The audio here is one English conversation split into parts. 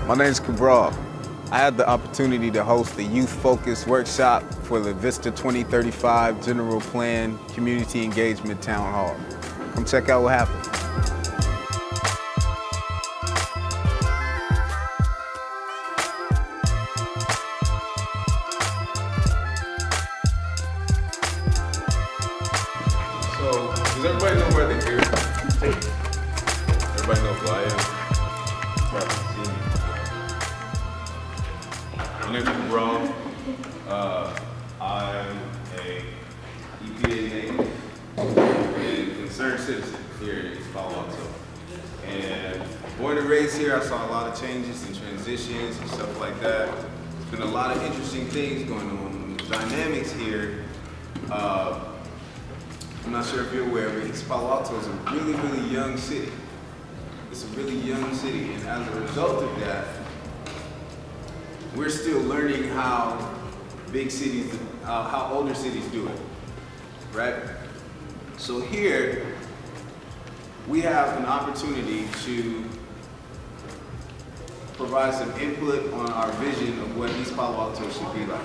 My name's Cabral. I had the opportunity to host the Youth Focus Workshop for the Vista 2035 General Plan Community Engagement Town Hall. Come check out what happened. So, does everybody know where they're here? Everybody knows who I am? Probably see me. My name is Cabral. I'm a EPA native and concerned citizen here in East Palo Alto. And born and raised here, I saw a lot of changes and transitions and stuff like that. There's been a lot of interesting things going on. The dynamics here, I'm not sure if you're aware, but East Palo Alto is a really, really young city. It's a really young city, and as a result of that, we're still learning how big cities, how older cities do it, right? So here, we have an opportunity to provide some input on our vision of what East Palo Alto should be like.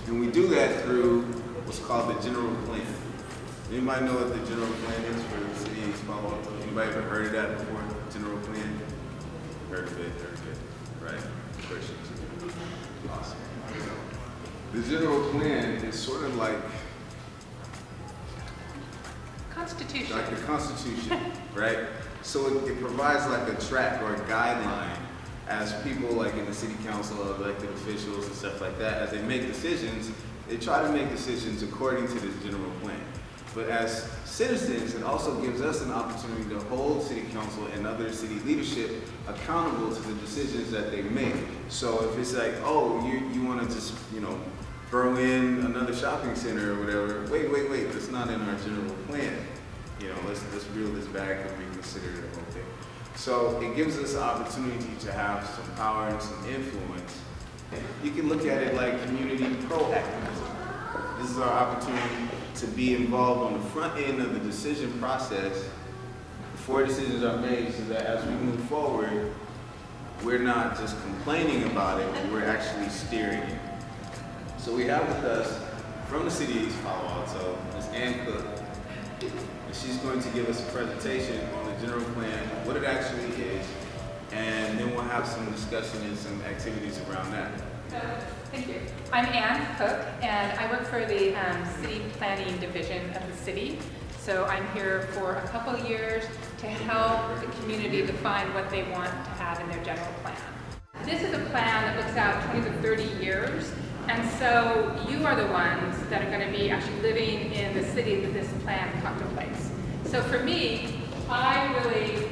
And we do that through what's called the general plan. Anybody know what the general plan is for the city of East Palo Alto? Anybody ever heard of that before? General plan? Heard of it, right? Questions? Awesome. The general plan is sort of like Constitution. Like the Constitution, right? So it provides like a track or a guideline as people like in the city council or elected officials and stuff like that, as they make decisions, they try to make decisions according to this general plan. But as citizens, it also gives us an opportunity to hold city council and other city leadership accountable to the decisions that they make. So if it's like, oh, you want to just, throw in another shopping center or whatever, wait, that's not in our general plan. Let's reel this back and reconsider the whole thing. So it gives us an opportunity to have some power and some influence. You can look at it like community proactivism. This is our opportunity to be involved on the front end of the decision process before decisions are made, so that as we move forward, we're not just complaining about it, but we're actually steering it. So we have with us, from the city of East Palo Alto, Ms. Ann Cook, and she's going to give us a presentation on the general plan, what it actually is, and then we'll have some discussion and some activities around that. Thank you. I'm Ann Cook, and I work for the City Planning Division of the city. So I'm here for a couple of years to help the community define what they want to have in their general plan. This is a plan that looks out 20 to 30 years, and so you are the ones that are going to be actually living in the city that this plan contemplates. So for me, I really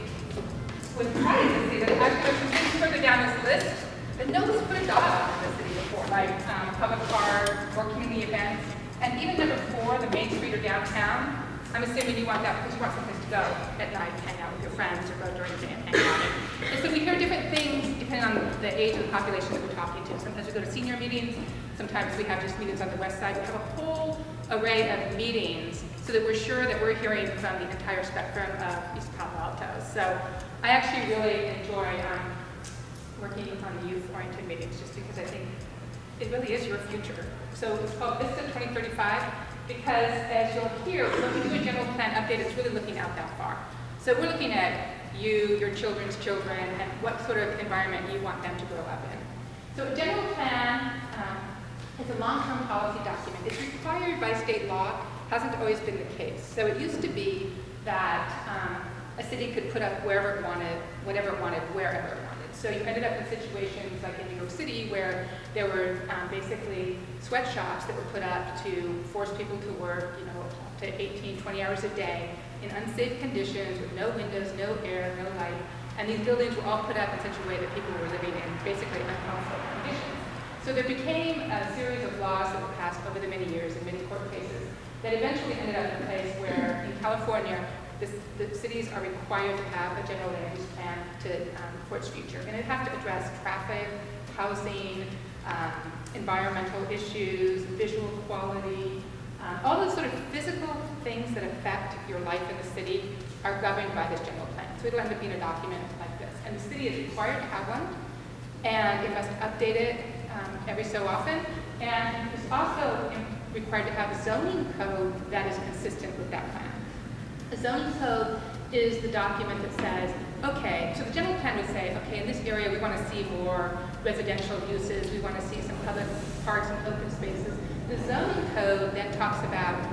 was excited to see that as we move further down this list, that nobody's put a dot in the city before, like public parks or community events. And even number 4, the Main Street or downtown, I'm assuming you want that because you want someplace to go at night, hang out with your friends, or go during the day and hang out. And so we hear different things depending on the age of the population that we're talking to. Sometimes we go to senior meetings, sometimes we have just meetings on the west side. We have a whole array of meetings so that we're sure that we're hearing from the entire spectrum of East Palo Alto. So I actually really enjoy working on the youth-oriented meetings, just because I think it really is your future. So it's called Vista 2035 because, as you'll hear, when we do a general plan update, it's really looking out that far. So we're looking at you, your children's children, and what sort of environment you want them to grow up in. So a general plan is a long-term policy document. It's required by state law, hasn't always been the case. So it used to be that a city could put up wherever it wanted, whatever it wanted, wherever it wanted. So you ended up in situations like in New York City where there were basically sweatshops that were put up to force people to work, up to 18, 20 hours a day in unsafe conditions with no windows, no air, no light. And these buildings were all put up in such a way that people were living in basically unhealthful conditions. So there became a series of laws that were passed over the many years in many court cases that eventually ended up in a place where in California, the cities are required to have a general land use plan for its future. And it has to address traffic, housing, environmental issues, visual quality, all those sort of physical things that affect your life in the city are governed by this general plan. So it'll end up being a document like this. And the city is required to have one. and it must update it every so often. And it's also required to have a zoning code that is consistent with that plan. A zoning code is the document that says, okay, so the general plan would say, okay, in this area we want to see more residential uses, we want to see some public parks and open spaces. The zoning code then talks about,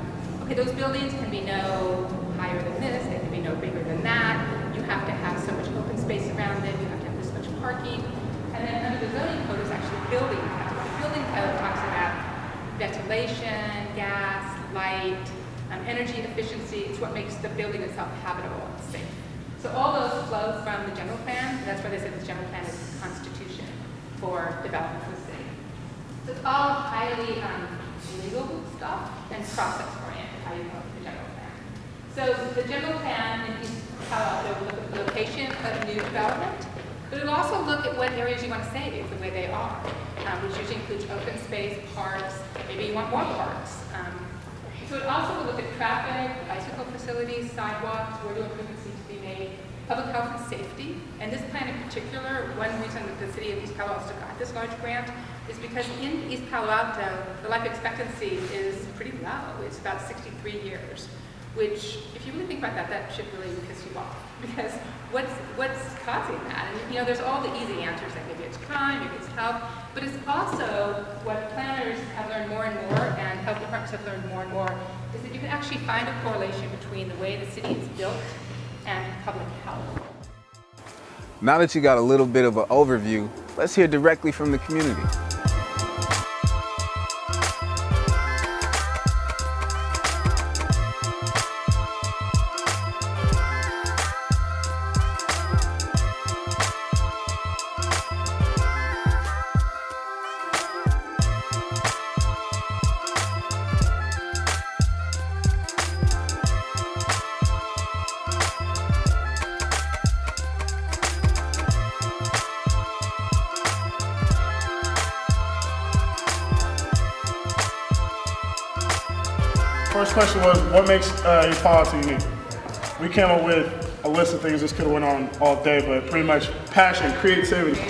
okay, those buildings can be no higher than this, they can be no bigger than that, you have to have so much open space around it, you have to have this much parking. And then under the zoning code is actually building code. The building code talks about ventilation, gas, light, energy efficiency. It's what makes the building itself habitable and safe. So all those flow from the general plan, and that's why they say the general plan is the constitution for development of the city. So it's all highly legal stuff and process oriented, how you come up with the general plan. So the general plan in East Palo Alto will look at the location of new development, but it'll also look at what areas you want to save the way they are, which usually includes open space, parks, maybe you want more parks. So it also will look at traffic, bicycle facilities, sidewalks, where do improvements need to be made, public health and safety. And this plan in particular, one reason that the city of East Palo Alto got this large grant is because in East Palo Alto, the life expectancy is pretty low. It's about 63 years, which, if you really think about that, that should really piss you off. Because what's causing that? And you know, there's all the easy answers, like maybe it's crime, maybe it's health, but it's also what planners have learned more and more, and health departments have learned more and more, is that you can actually find a correlation between the way the city is built and public health. Now that you got a little bit of an overview, let's hear directly from the community. First question was, what makes East Palo Alto unique? We came up with a list of things. This could have went on all day, but pretty much passion, creativity.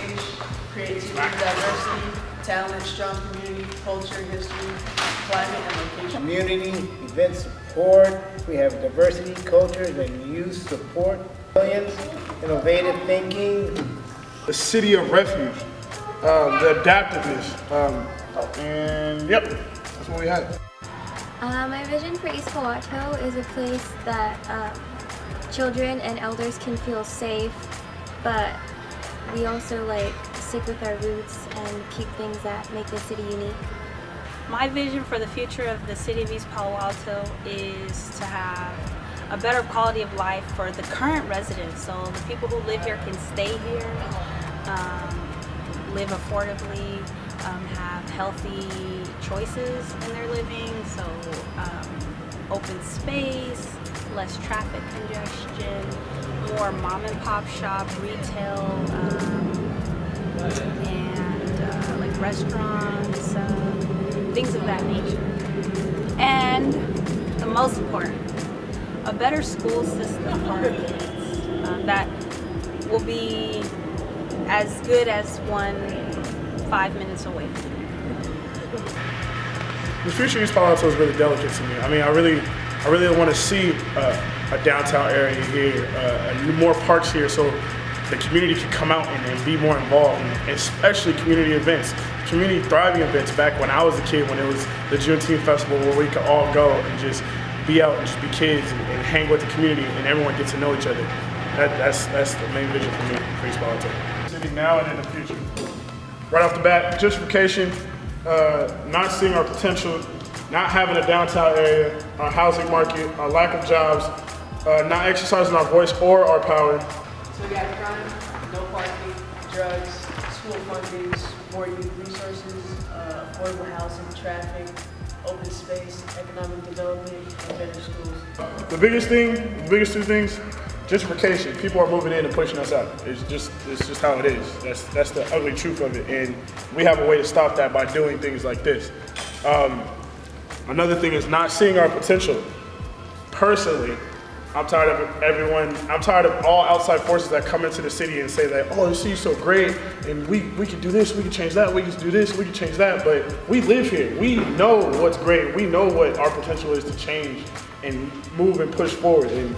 Creativity, diversity, talent, strong community, culture, history, climate, and location. Community, event support, we have diversity, cultures, and youth support, resilience, innovative thinking. The city of refuge, the adaptiveness, and yep, that's what we had. My vision for East Palo Alto is a place that children and elders can feel safe, but we also stick with our roots and keep things that make the city unique. My vision for the future of the city of East Palo Alto is to have a better quality of life for the current residents. So the people who live here can stay here, live affordably, have healthy choices in their living, so open space, less traffic congestion, more mom and pop shop, retail, and like restaurants, things of that nature. And the most important, a better school system for our kids that will be as good as one 5 minutes away. The future of East Palo Alto is really delicate to me. I mean, I really want to see a downtown area here, more parks here, so the community can come out and be more involved, and especially community events, community thriving events. Back when I was a kid, when it was the Juneteenth Festival, where we could all go and just be out and just be kids and hang with the community, and everyone get to know each other. That's the main vision for me for East Palo Alto. City now and in the future. Right off the bat, gentrification, not seeing our potential, not having a downtown area, our housing market, our lack of jobs, not exercising our voice or our power. So we got crime, no parking, drugs, school fundings, more youth resources, affordable housing, traffic, open space, economic development, and better schools. The biggest two things, gentrification. People are moving in and pushing us out. It's just how it is. That's the ugly truth of it, and we have a way to stop that by doing things like this. Another thing is not seeing our potential. Personally, I'm tired of everyone. I'm tired of all outside forces that come into the city and say that, oh, the city's so great, and we can do this, we can change that, we can do this, we can change that. But we live here. We know what's great. We know what our potential is to change and move and push forward. And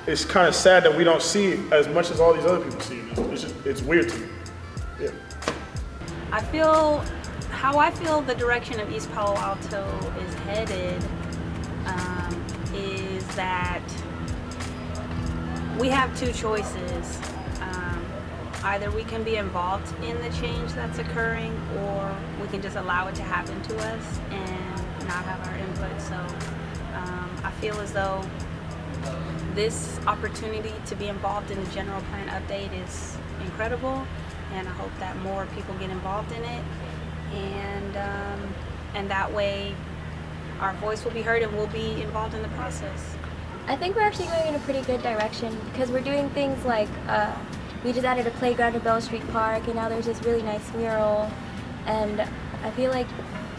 it's kind of sad that we don't see it as much as all these other people see it. It's weird to me. Yeah. How I feel the direction of East Palo Alto is headed is that we have two choices. Either we can be involved in the change that's occurring, or we can just allow it to happen to us and not have our input. So I feel as though this opportunity to be involved in the general plan update is incredible, and I hope that more people get involved in it, and that way our voice will be heard and we'll be involved in the process. I think we're actually going in a pretty good direction because we're doing things like we just added a playground at Bell Street Park, and now there's this really nice mural, and I feel like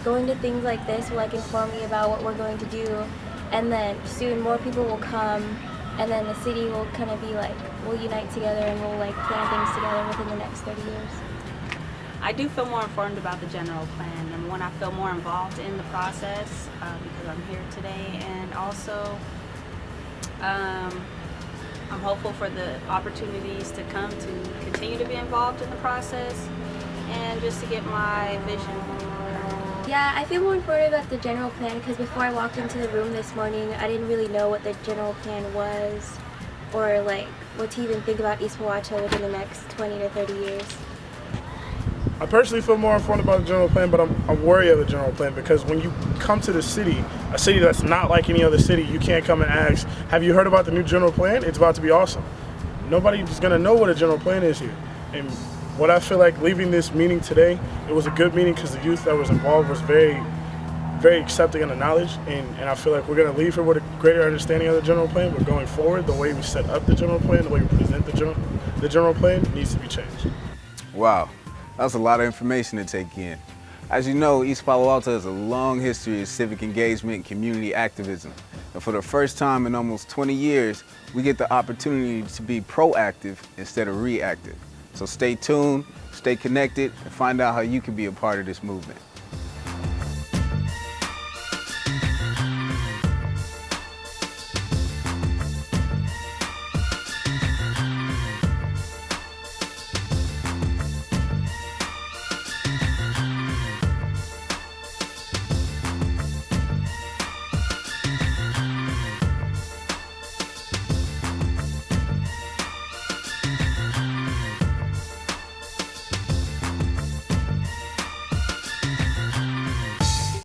going to things like this will like inform me about what we're going to do, and then soon more people will come, and then the city will kind of be like, we'll unite together and we'll like plan things together within the next 30 years. I do feel more informed about the general plan, and when I feel more involved in the process because I'm here today, and also I'm hopeful for the opportunities to come to continue to be involved in the process and just to get my vision. Yeah, I feel more informed about the general plan because before I walked into the room this morning, I didn't really know what the general plan was or like what to even think about East Palo Alto within the next 20 to 30 years. I personally feel more informed about the general plan, but I'm worried of the general plan because when you come to the city, a city that's not like any other city, you can't come and ask, have you heard about the new general plan? It's about to be awesome. Nobody's gonna know what a general plan is here. And what I feel like leaving this meeting today, it was a good meeting because the youth that was involved was very, very accepting of the knowledge. And I feel like we're gonna leave here with a greater understanding of the general plan, but going forward, the way we set up the general plan, the way we present the general plan needs to be changed. Wow, that's a lot of information to take in. As you know, East Palo Alto has a long history of civic engagement and community activism. And for the first time in almost 20 years, we get the opportunity to be proactive instead of reactive. So stay tuned, stay connected, and find out how you can be a part of this movement.